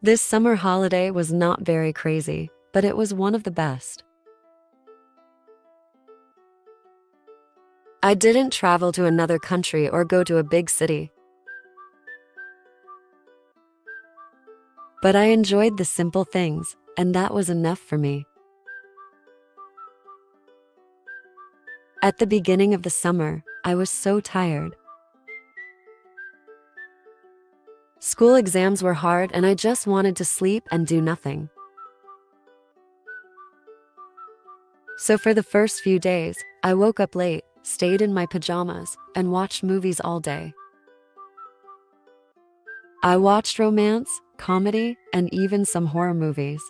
This summer holiday was not very crazy, but it was one of the best. I didn't travel to another country or go to a big city, but I enjoyed the simple things, and that was enough for me. At the beginning of the summer, I was so tired. School exams were hard and I just wanted to sleep and do nothing. So for the first few days, I woke up late, stayed in my pajamas, and watched movies all day. I watched romance, comedy, and even some horror movies.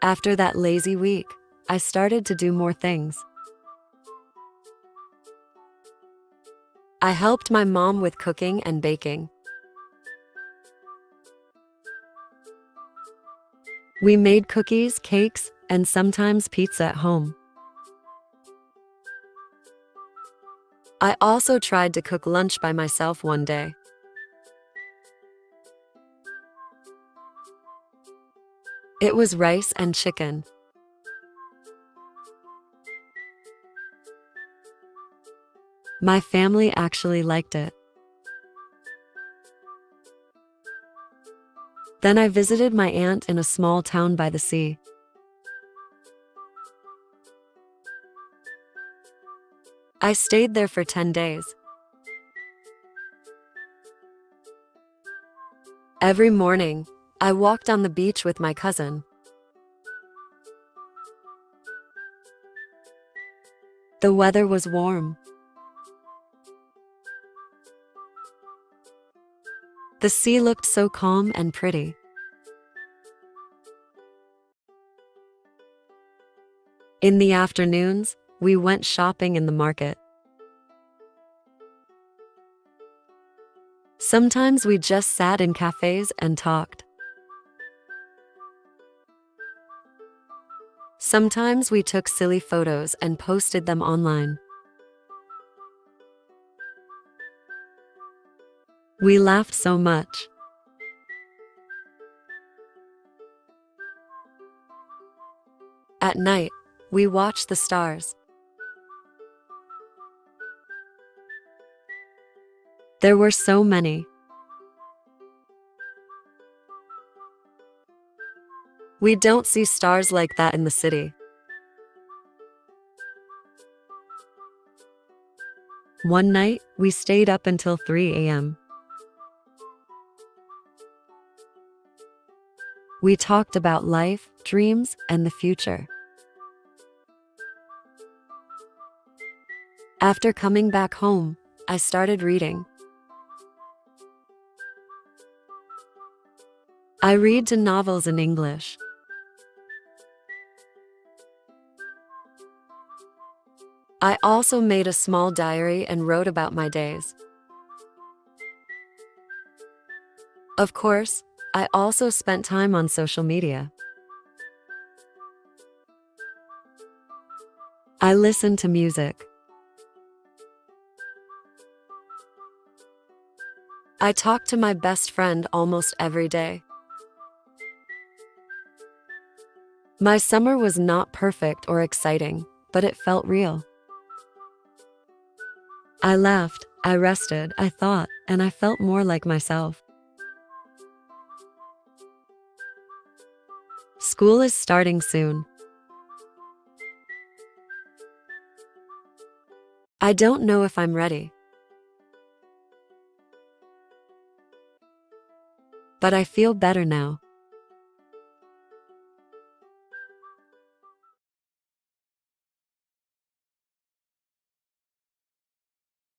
After that lazy week, I started to do more things. I helped my mom with cooking and baking. We made cookies, cakes, and sometimes pizza at home. I also tried to cook lunch by myself one day. It was rice and chicken. My family actually liked it. Then I visited my aunt in a small town by the sea. I stayed there for 10 days. Every morning, I walked on the beach with my cousin. The weather was warm. The sea looked so calm and pretty. In the afternoons, we went shopping in the market. Sometimes we just sat in cafes and talked. Sometimes we took silly photos and posted them online. We laughed so much. At night, we watched the stars. There were so many. We don't see stars like that in the city. One night, we stayed up until 3 a.m. We talked about life, dreams, and the future. After coming back home, I started reading. I read to novels in English. I also made a small diary and wrote about my days. Of course, I also spent time on social media. I listened to music. I talked to my best friend almost every day. My summer was not perfect or exciting, but it felt real. I laughed, I rested, I thought, and I felt more like myself. School is starting soon. I don't know if I'm ready. But I feel better now.